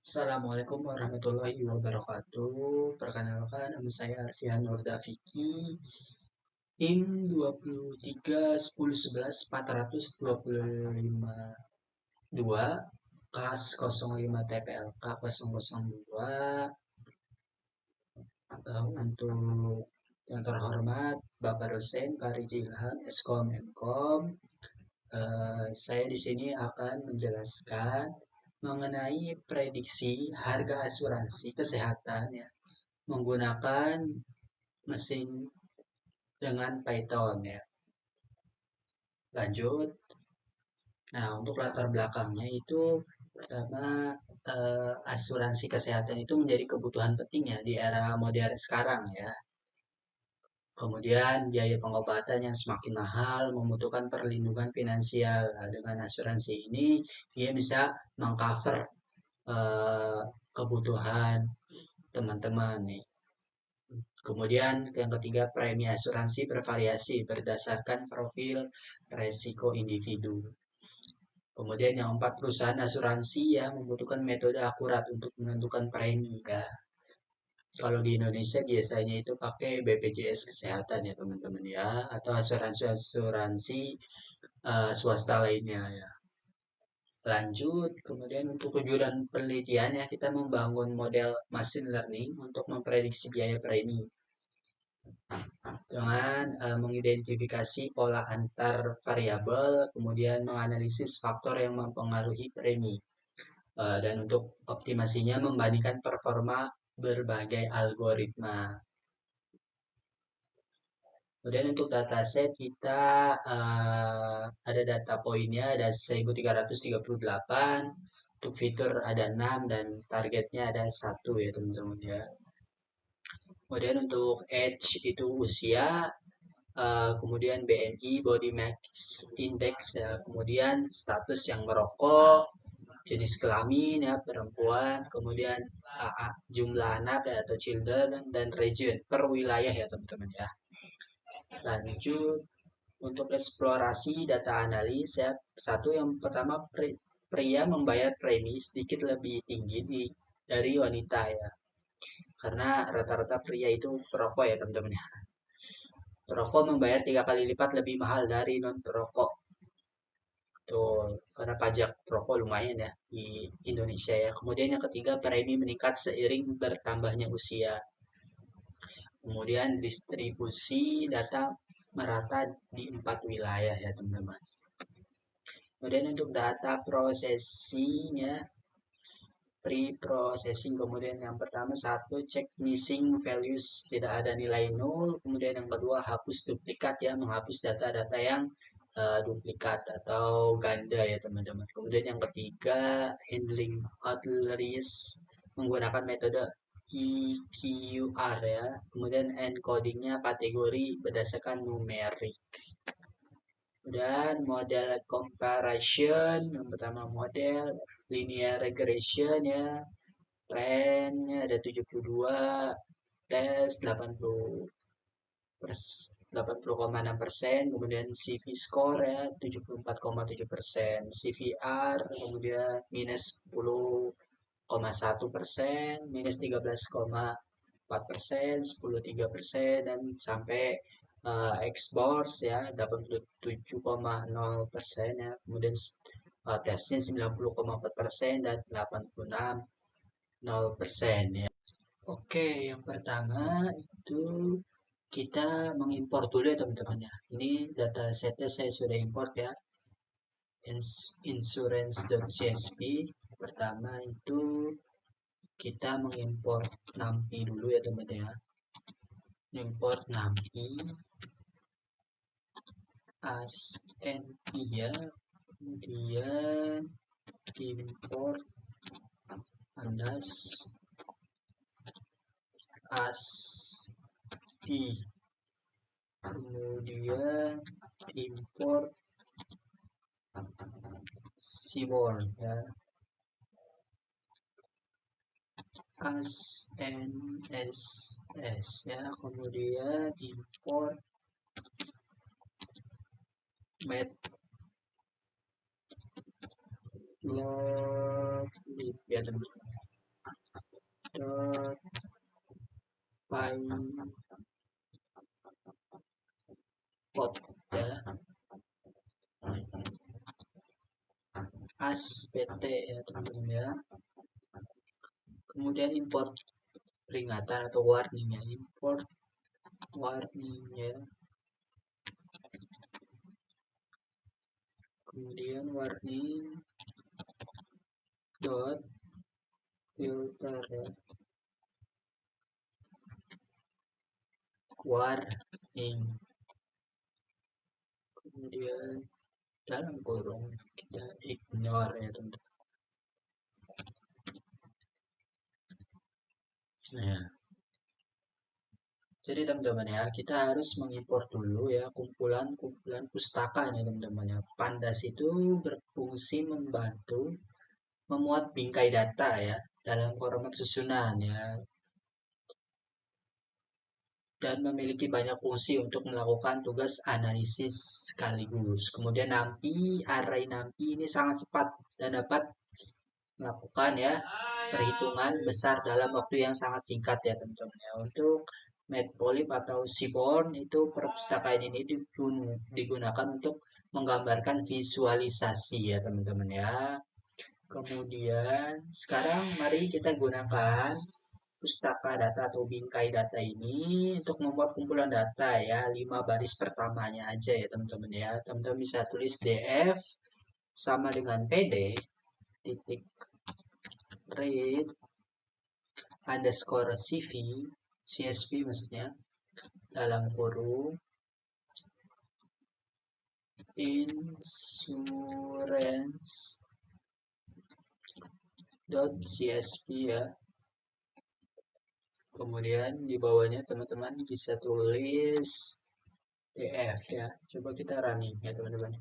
Assalamualaikum warahmatullahi wabarakatuh. Perkenalkan, nama saya Arfian Nurdafiki. IN 23 10 11 425 2 kelas 05 TPLK 002. Untuk yang terhormat Bapak dosen Pak Riji Ilham, Eskom Mkom. Saya di sini akan menjelaskan mengenai prediksi harga asuransi kesehatan ya, menggunakan mesin dengan Python ya. Lanjut. Nah, untuk latar belakangnya itu pertama, asuransi kesehatan itu menjadi kebutuhan penting ya di era modern sekarang ya. Kemudian biaya pengobatan yang semakin mahal membutuhkan perlindungan finansial. Nah, dengan asuransi ini dia bisa mengcover kebutuhan teman-teman nih. Kemudian yang ketiga, premi asuransi bervariasi berdasarkan profil resiko individu. Kemudian yang empat, perusahaan asuransi ya membutuhkan metode akurat untuk menentukan premi ya. Kalau di Indonesia biasanya itu pakai BPJS Kesehatan ya teman-teman ya, atau asuransi swasta lainnya ya. Lanjut, kemudian untuk tujuan penelitian ya kita membangun model machine learning untuk memprediksi biaya premi dengan mengidentifikasi pola antar variabel, kemudian menganalisis faktor yang mempengaruhi premi, dan untuk optimasinya membandingkan performa berbagai algoritma. Kemudian untuk dataset kita ada data poinnya ada 1338, untuk fitur ada 6 dan targetnya ada 1 ya teman-teman ya. Kemudian untuk age itu usia, kemudian BMI Body Mass Index ya, kemudian status yang merokok, jenis kelamin ya perempuan, kemudian jumlah anak ya, atau children, dan region per wilayah ya teman-teman ya. Lanjut, untuk eksplorasi data analis ya, satu yang pertama, pria membayar premi sedikit lebih tinggi dari wanita ya, karena rata-rata pria itu perokok ya teman-teman ya. Perokok membayar 3 kali lipat lebih mahal dari non perokok. Tuh, karena pajak perokok lumayan ya di Indonesia ya. Kemudian yang ketiga, premi meningkat seiring bertambahnya usia. Kemudian distribusi data merata di 4 wilayah ya teman-teman. Kemudian untuk data processing-nya, pre-processing, kemudian yang pertama satu, cek missing values, tidak ada nilai nol. Kemudian yang kedua, hapus duplikat ya, menghapus data-data yang duplikat atau ganda ya teman-teman. Kemudian yang ketiga, handling outliers menggunakan metode EQR ya. Kemudian encodingnya kategori berdasarkan numerik. Dan model comparison, yang pertama model linear regression ya, trendnya ada 72, tes 80,6%, kemudian CV score ya 74,7%, CVR kemudian minus 10,1%, minus 13,4%, 10,3%, dan sampai exports ya 87,0% ya, kemudian tesnya 90,4% dan 86,0% ya. Oke, yang pertama itu kita mengimpor dulu ya teman-teman ya. Ini data setnya saya sudah import ya. Insurance.csv. Pertama itu kita mengimpor NAMPI dulu ya teman-teman ya. Import NAMPI as NP ya. Kemudian import andas as P, kemudian import seaborn ya, as NSS ya, kemudian import matplotlib ya teman-teman. pot ya, as pt ya teman-teman ya. Kemudian import peringatan atau warning ya, import warning ya. Kemudian warning dot filter ya, warning. Kemudian dalam kurung kita ignore ya teman-teman. Nah, jadi teman-teman ya, kita harus mengimpor dulu ya kumpulan-kumpulan pustaka nih teman-teman ya. Pandas itu berfungsi membantu memuat bingkai data ya dalam format susunan ya, dan memiliki banyak fungsi untuk melakukan tugas analisis sekaligus. Kemudian array NumPy ini sangat cepat dan dapat melakukan ya perhitungan besar dalam waktu yang sangat singkat ya teman-teman ya. Untuk Matplotlib atau Seaborn itu perpustakaan ini digunakan untuk menggambarkan visualisasi ya teman-teman ya. Kemudian sekarang mari kita gunakan pustaka data atau bingkai data ini untuk membuat kumpulan data ya, 5 baris pertamanya aja ya teman-teman ya. Teman-teman bisa tulis df sama dengan pd titik read underscore csv maksudnya, dalam kurung insurance.csv ya. Kemudian di bawahnya teman-teman bisa tulis df ya. Coba kita running ya teman-teman.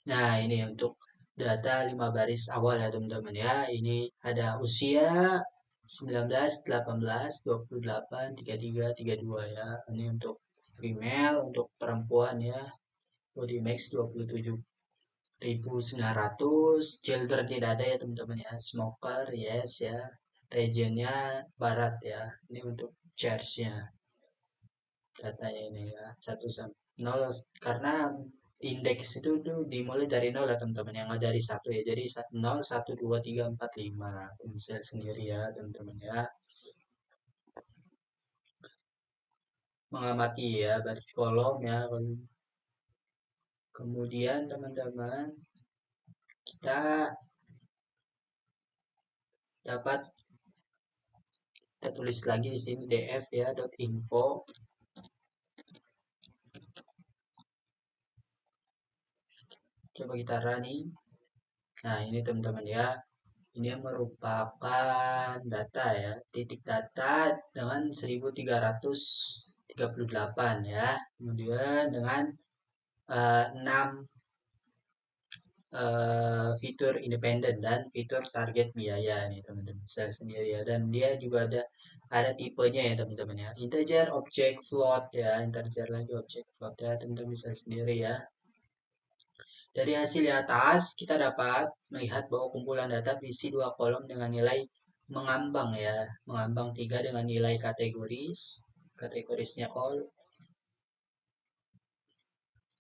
Nah, ini untuk data 5 baris awal ya teman-teman ya. Ini ada usia 19, 18, 28, 33, 32 ya. Ini untuk female, untuk perempuan ya. Body max 27.900. Gender tidak ada ya teman-teman ya. Smoker yes ya. Regionnya barat ya. Ini untuk church-nya. Datanya ini ya. 1 sampai 0 karena indeks itu tuh dimulai dari 0 ya teman-teman, yang dari 1 ya, jadi 0 1 2 3 4 5 saya sendiri ya teman-teman ya. Mengamati ya baris kolom ya. Kemudian teman-teman kita dapat kita tulis lagi di sini df ya .info. Coba kita running. Nah, ini teman-teman ya. Ini merupakan data ya, titik data dengan 1338 ya. Kemudian dengan 6 fitur independen dan fitur target biaya nih teman-teman, saya sendiri ya. Dan dia juga ada tipenya ya teman-teman ya. Integer, object, float ya. Integer lagi, object, float ya. Teman-teman bisa sendiri ya. Dari hasil di atas, kita dapat melihat bahwa kumpulan data berisi 2 kolom dengan nilai mengambang ya. Mengambang 3 dengan nilai kategorisnya all.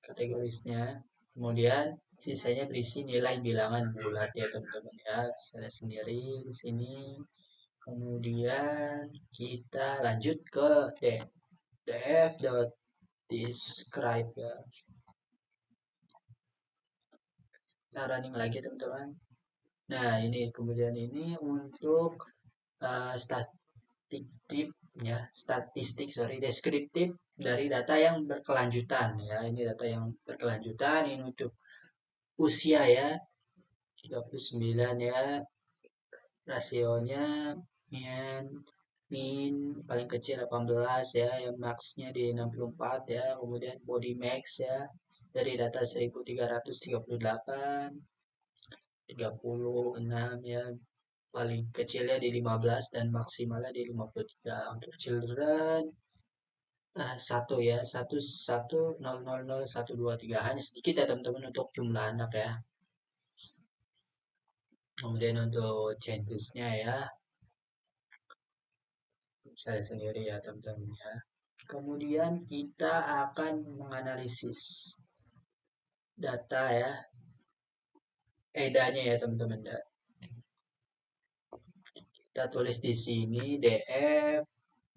Kategorisnya. Kemudian sisanya berisi nilai bilangan bulat ya teman-teman ya. Saya sendiri di sini. Kemudian kita lanjut ke df.describe ya. Kita running lagi teman-teman. Nah, ini kemudian ini untuk deskriptif dari data yang berkelanjutan ya. Ini data yang berkelanjutan, ini untuk usia ya 39 ya, rasionya min paling kecil 18 ya, yang maxnya di 64 ya. Kemudian body max ya dari data 1338, 36 ya, paling kecilnya di 15 dan maksimalnya di 53. Untuk children 1 ya, 110000123, hanya sedikit ya teman-teman untuk jumlah anak ya. Kemudian untuk changesnya ya, saya sendiri ya teman-teman ya. Kemudian kita akan menganalisis data ya, EDA-nya ya teman-teman. Kita tulis di sini df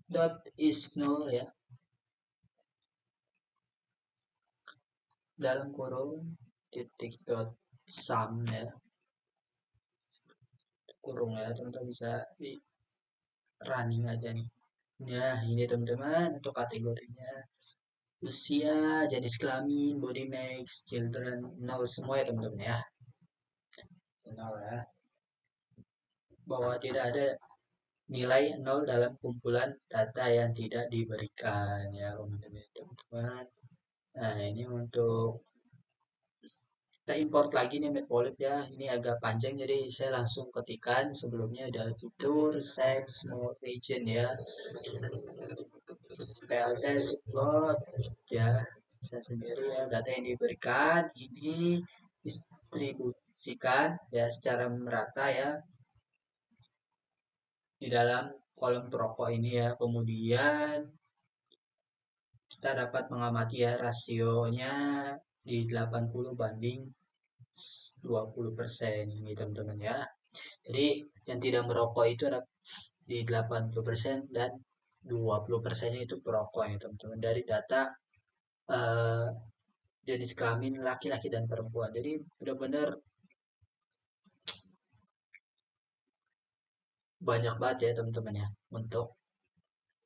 dot is null ya, dalam kurung titik dot sum ya, kurung ya teman-teman, bisa di running aja nih. Nah ini teman-teman untuk kategorinya usia, jenis kelamin, body max, children, nol semua ya teman-teman ya, nol ya, bahwa tidak ada nilai nol dalam kumpulan data yang tidak diberikan ya teman-teman. Nah ini untuk kita import lagi nih matplotlib ya, ini agak panjang jadi saya langsung ketikkan. Sebelumnya ada fitur sex mode region ya, plt plot ya, saya sendiri ya, data yang diberikan ini distribusikan ya secara merata ya di dalam kolom perokok ini ya. Kemudian kita dapat mengamati ya rasionya di 80 banding 20% ini teman-teman ya. Jadi yang tidak merokok itu ada di 80% dan 20% itu perokok ya teman-teman, dari data eh, jenis kelamin laki-laki dan perempuan. Jadi benar-benar banyak banget ya teman-teman ya. Untuk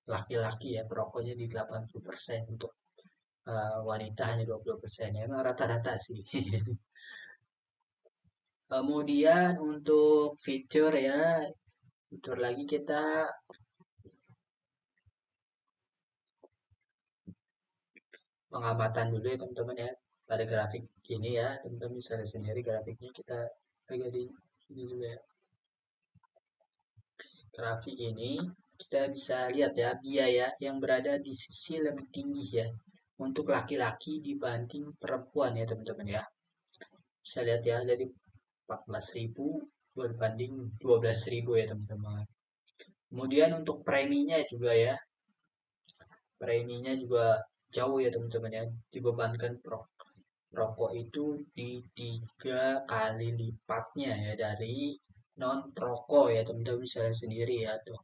laki-laki ya perokoknya di 80%, untuk wanita hanya 20%. Ya, emang rata-rata sih. Kemudian untuk fitur ya, fitur lagi kita pengamatan dulu ya teman-teman ya, pada grafik ini ya teman-teman bisa lihat sendiri grafiknya. Kita agak di ini dulu ya, grafik ini kita bisa lihat ya biaya yang berada di sisi lebih tinggi ya untuk laki-laki dibanding perempuan ya teman-teman ya, bisa lihat ya, jadi 14.000 berbanding 12.000 ya teman-teman. Kemudian untuk preminya juga ya, preminya juga jauh ya teman-teman ya, dibebankan rokok itu di 3 kali lipatnya ya dari non perokok ya teman-teman, bisa lihat sendiri ya tuh.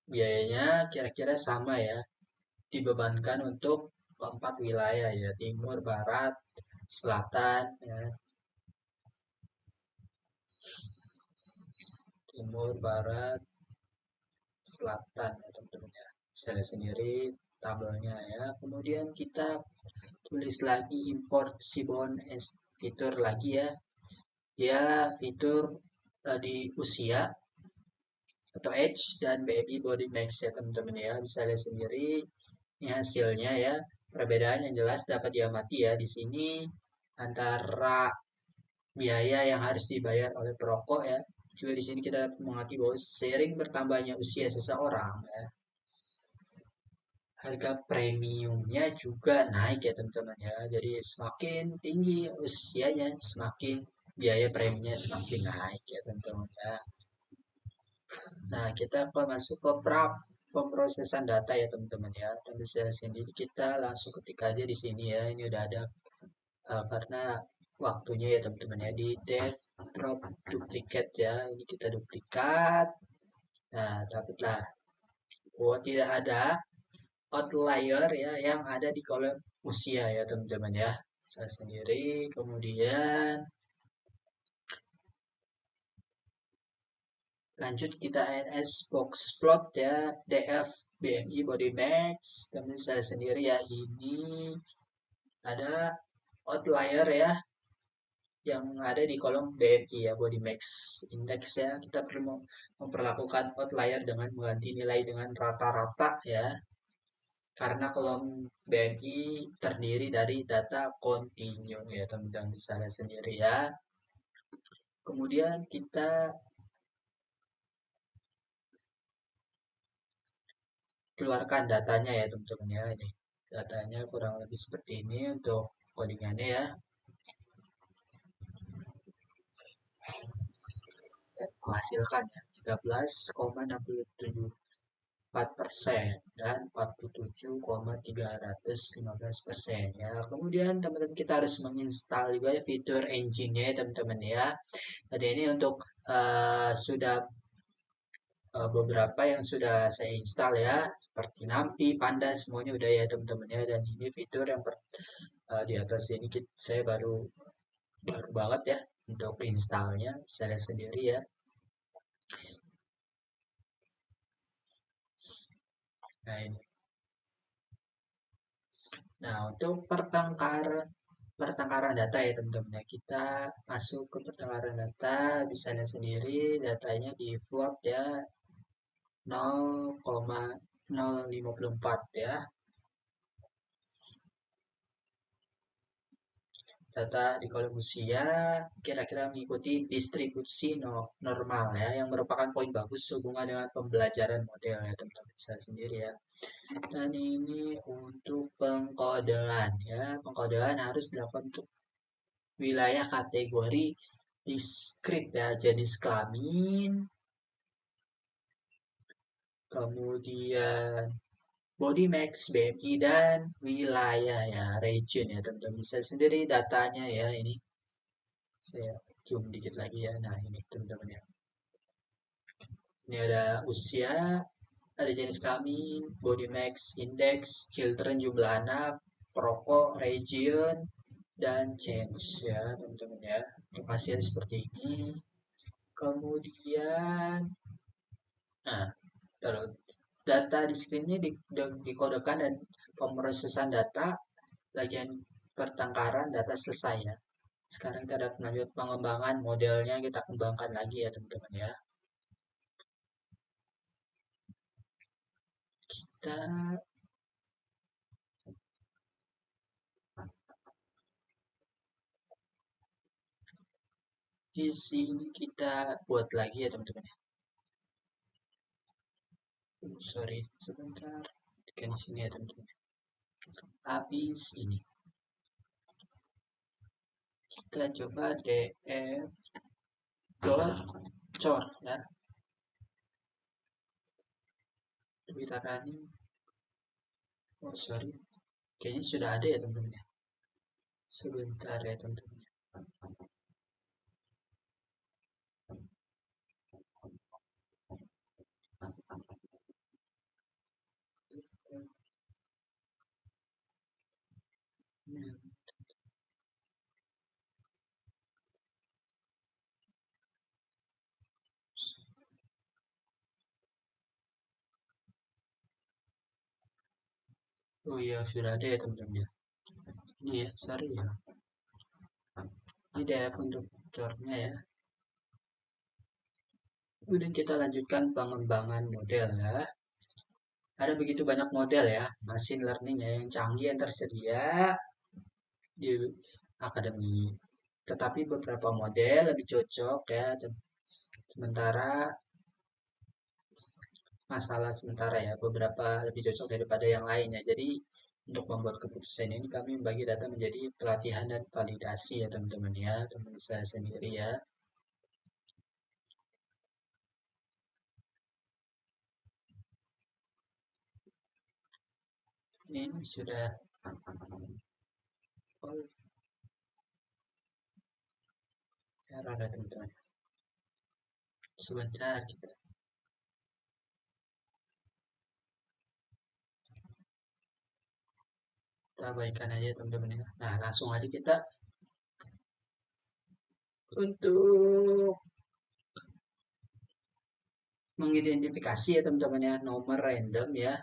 Biayanya kira-kira sama ya, dibebankan untuk keempat wilayah ya, timur, barat, selatan ya, timur, barat, selatan ya teman-teman ya. Bisa lihat sendiri tabelnya ya. Kemudian kita tulis lagi import seaborn as fitur lagi ya. Ya fitur di usia atau age dan BMI body max ya teman-teman ya. Bisa lihat sendiri ini hasilnya ya. Perbedaan yang jelas dapat diamati ya di sini antara biaya yang harus dibayar oleh perokok ya. Juga di sini kita dapat mengerti bahwa seiring bertambahnya usia seseorang ya, harga premiumnya juga naik ya teman-teman ya. Jadi semakin tinggi usianya, semakin biaya preminya semakin naik ya teman-teman ya. Nah, kita akan masuk ke pemrosesan data ya teman-teman ya. Tapi saya sendiri kita langsung ketik aja di sini ya. Ini udah ada karena waktunya ya teman-teman ya, di dev drop duplicate ya. Ini kita duplikat. Nah, dapatlah. Oh, tidak ada outlier ya yang ada di kolom usia ya teman-teman ya. Saya sendiri kemudian lanjut kita ANS box plot ya, df BMI body max, teman saya sendiri ya, ini ada outlier ya yang ada di kolom BMI ya, body max index ya. Kita perlu memperlakukan outlier dengan mengganti nilai dengan rata-rata ya, karena kolom BMI terdiri dari data kontinu ya teman-teman, bisa lihat sendiri ya. Kemudian kita keluarkan datanya ya teman-teman ya. Ini datanya kurang lebih seperti ini untuk codingannya ya. menghasilkan ya 13,67% dan 47,315% ya. Kemudian teman-teman kita harus menginstal juga ya fitur engine-nya ya teman-teman ya. Tadi ini untuk sudah beberapa yang sudah saya install ya, seperti Nampi, Panda, semuanya udah ya teman-teman ya. Dan ini fitur yang di atas ini saya baru baru banget ya untuk installnya, bisa lihat sendiri ya. Nah ini. Nah untuk pertengkaran data ya teman-teman ya, kita masuk ke pertengkaran data, bisa lihat sendiri datanya di float ya 0,054 ya. Data di kolom usia kira-kira mengikuti distribusi normal ya, yang merupakan poin bagus sehubungan dengan pembelajaran model ya teman-teman, bisa sendiri ya. Dan ini untuk pengkodean ya, pengkodean harus dilakukan untuk wilayah kategori diskrit ya, jenis kelamin, kemudian body max, BMI, dan wilayah ya, region ya teman-teman, bisa sendiri datanya ya. Ini saya zoom dikit lagi ya. Nah ini teman-teman ya, ini ada usia, ada jenis kelamin, body mass index, children jumlah anak, perokok, region, dan change ya teman-teman ya. Untuk hasil seperti ini. Kemudian, nah kalau data di screen-nya dikodekan dan pemrosesan data bagian pertengkaran data selesai ya. Sekarang kita ada lanjut pengembangan modelnya, kita kembangkan lagi ya teman-teman ya. Kita di sini kita buat lagi ya teman-teman ya. Sorry, sebentar. Tekan di sini ya teman-teman. Habis ini kita coba df dot chart ya. Kita running. Oh sorry, kayaknya sudah ada ya teman-teman ya. Sebentar ya teman-teman. Oh iya, sudah ada ya teman-teman ya. Ini ya, sorry ya. Ini def untuk chartnya ya. Kemudian kita lanjutkan pengembangan model ya. Ada begitu banyak model ya, machine learning ya, yang canggih yang tersedia di akademi. Tetapi beberapa model lebih cocok ya, sementara masalah sementara ya, beberapa lebih cocok daripada yang lainnya. Jadi untuk membuat keputusan ini kami membagi data menjadi pelatihan dan validasi ya teman-teman ya, teman saya sendiri ya. Ini sudah error ya teman-teman. Sebentar kita abaikan aja teman-teman ya. Nah langsung aja kita untuk mengidentifikasi ya teman-teman ya, nomor random ya,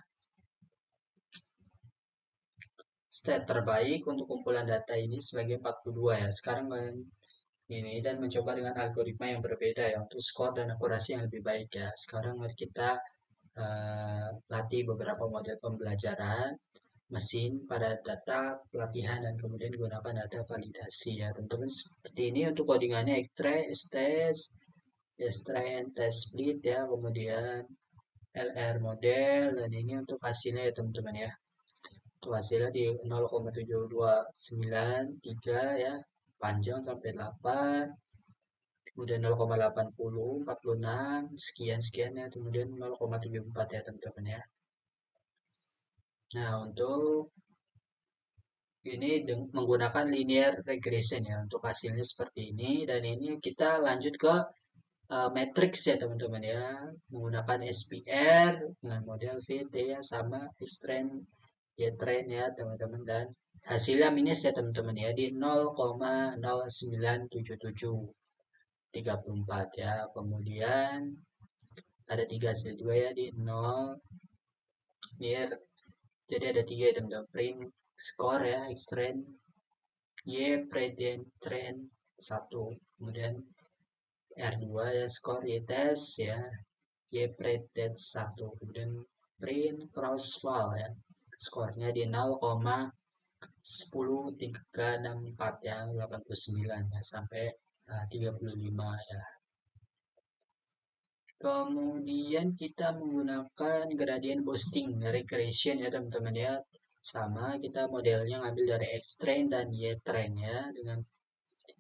state terbaik untuk kumpulan data ini sebagai 42 ya. Sekarang ini dan mencoba dengan algoritma yang berbeda ya untuk skor dan akurasi yang lebih baik ya. Sekarang mari kita latih beberapa model pembelajaran mesin pada data pelatihan dan kemudian gunakan data validasi ya teman-teman. Seperti ini untuk codingannya extract, stage, extract, test split ya, kemudian LR model, dan ini untuk hasilnya ya teman-teman ya. Untuk hasilnya di 0,7293 ya, panjang sampai 8, kemudian 0,80, 46, sekian ya, kemudian 0,74 ya teman-teman ya. Nah, untuk ini menggunakan linear regression ya, untuk hasilnya seperti ini, dan ini kita lanjut ke matrix ya teman-teman ya, menggunakan SPR dengan model VT yang sama, X-trend, Y-trend ya teman-teman, dan hasilnya minus ya teman-teman ya, di 0,097734 ya. Kemudian ada tiga hasil juga ya di 0 near, jadi ada tiga ya teman-teman, print score ya, X-trend, Y predicted trend 1, kemudian R2 ya skor Y test ya, Y predicted 1, kemudian print crossfall ya, skornya di 0,10364 ya, 89 ya, sampai 35 ya. Kemudian kita menggunakan gradient boosting regression ya teman-teman ya, sama kita modelnya ngambil dari X-trend dan Y-trend ya, dengan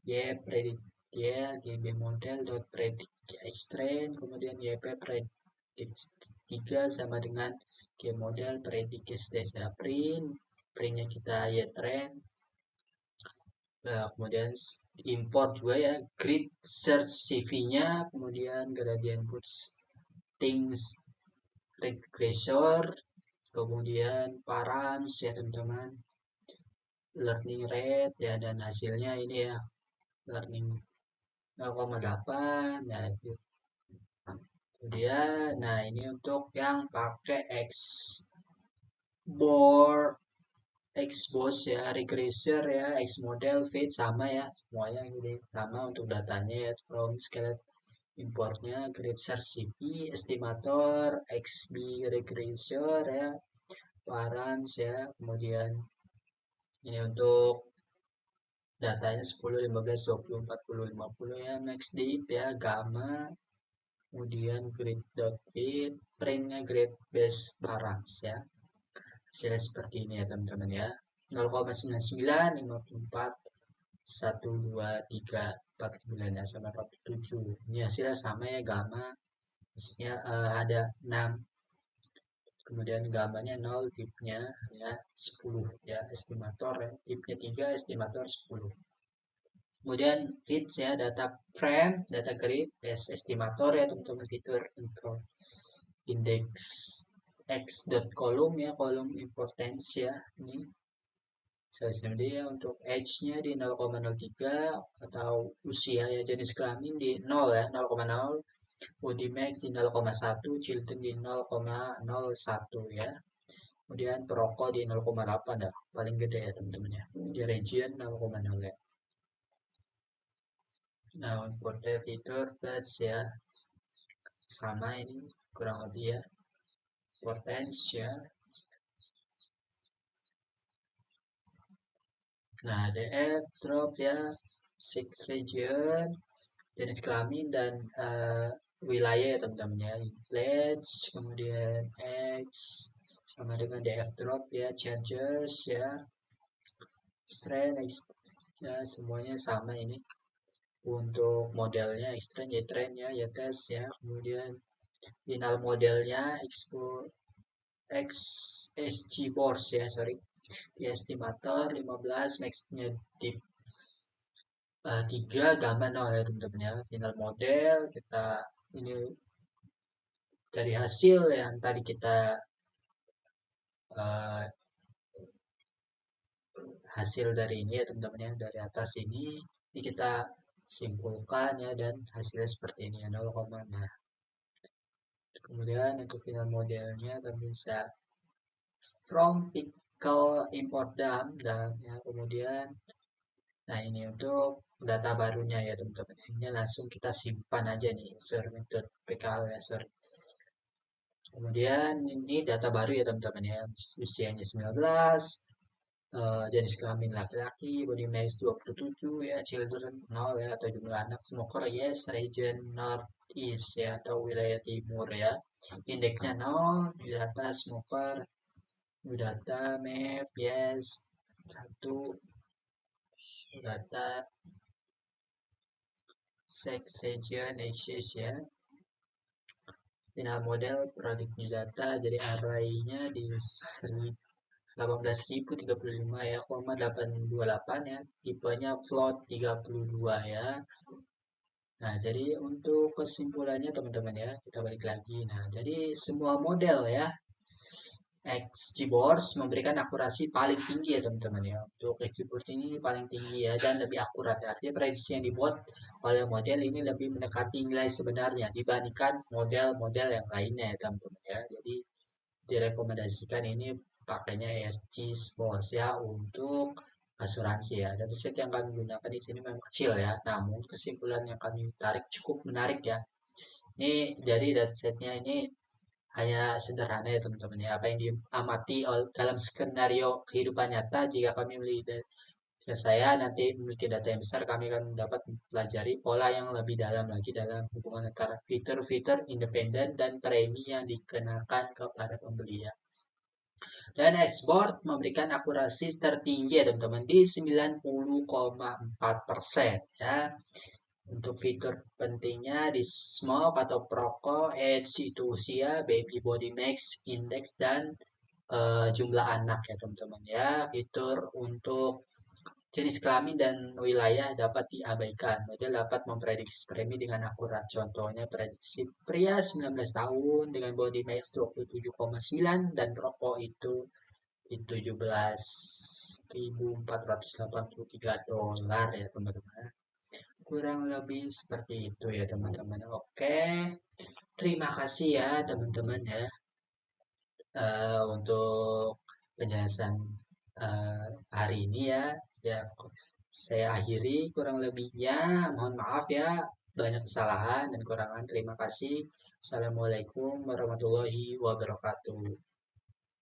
Y predict ya, GB model dot predict X-trend, kemudian YP predict 3 sama dengan G model predict ya, printnya kita Y-trend. Nah, kemudian import juga ya, grid search CV-nya, kemudian gradient things regressor, kemudian params ya teman-teman, learning rate ya, dan hasilnya ini ya, learning 0,8 ya itu. Kemudian nah ini untuk yang pakai Xbox ya, regressor ya, X model fit sama ya, semuanya ini sama untuk datanya ya, from skeleton importnya grid CV, estimator, XB regressor ya, params ya, kemudian ini untuk datanya 10, 15, 20, 40, 50 ya, max deep ya, gamma, kemudian grid.fit, printnya grid base params ya, hasilnya seperti ini ya teman-teman ya, 0,99, 54, 1, 2, 3, 49 ya, sama 47, ini hasilnya sama ya, gamma hasilnya ada 6, kemudian gambarnya 0, tipnya ya 10 ya, estimator ya, tipnya 3, estimator 10. Kemudian fits ya, data frame, data grid, estimator ya teman-teman, fitur index x dot column ya, kolom importance ya, ini size dia untuk age-nya di 0,03 atau usia ya, jenis kelamin di 0 ya, 0,0, body mass di 0,1, children di 0,01 ya. Kemudian perokok di 0,8 ya, paling gede ya teman-teman ya. Di region 0,0 ya. Nah, untuk fitur batch ya, sama ini kurang lebih ya. Importance ya. Nah, DF drop ya, six region, jenis kelamin dan wilayah ya teman-teman ya. Pledge, kemudian X, sama dengan DF drop ya, chargers ya, strength ya, semuanya sama ini. Untuk modelnya X-trend, Y-trend ya, Y-test ya, kemudian final modelnya XSG Boards ya, sorry, di estimator 15, max-nya di 3, gamma 0 ya teman-teman ya. Final model kita ini dari hasil yang tadi kita uh, hasil dari ini ya teman-teman ya, dari atas ini kita simpulkan ya, dan hasilnya seperti ini ya, 0, nah kemudian untuk final modelnya kita bisa from pickle import dump, dan ya, kemudian nah ini untuk data barunya ya teman-teman, ini langsung kita simpan aja nih, insert method pkl ya, sorry. Kemudian ini data baru ya teman-teman ya, usianya 19, jenis kelamin laki-laki, body mass 27 ya, children 0 ya, atau jumlah anak, smoker yes, region north east ya, atau wilayah timur ya, indeksnya 0, data smoker, data map yes 1, data sex region axis ya. Final model produk new data, jadi arraynya di 18.035 ya, 828 ya, tipenya float 32 ya. Nah, jadi untuk kesimpulannya teman-teman ya, kita balik lagi. Nah, jadi semua model ya, XGBoard memberikan akurasi paling tinggi ya teman-teman ya. Untuk XGBoard ini paling tinggi ya dan lebih akurat. Artinya prediksi yang dibuat oleh model ini lebih mendekati nilai sebenarnya dibandingkan model-model yang lainnya ya teman-teman ya. Jadi direkomendasikan ini pakainya ESG Sports ya untuk asuransi ya. Dataset yang kami gunakan di sini memang kecil ya, namun kesimpulan yang kami tarik cukup menarik ya. Ini jadi datasetnya ini hanya sederhana ya teman-teman ya. Apa yang diamati dalam skenario kehidupan nyata, jika kami melihat ke saya nanti memiliki data yang besar, kami akan dapat mempelajari pola yang lebih dalam lagi dalam hubungan antara fitur-fitur independen dan premi yang dikenakan kepada pembeli ya. Dan export memberikan akurasi tertinggi ya teman-teman di 90,4% ya. Untuk fitur pentingnya di smoke atau perokok, age itu usia, baby body mass index dan jumlah anak ya teman-teman ya. Fitur untuk jenis kelamin dan wilayah dapat diabaikan. Model dapat memprediksi premi dengan akurat. Contohnya prediksi pria 19 tahun dengan body mass 27,9 dan rokok itu di $17.483 ya teman-teman. Kurang lebih seperti itu ya teman-teman. Oke, terima kasih ya teman-teman ya untuk penjelasan hari ini ya. Saya akhiri, kurang lebihnya mohon maaf ya, banyak kesalahan dan kurangan. Terima kasih. Assalamualaikum warahmatullahi wabarakatuh.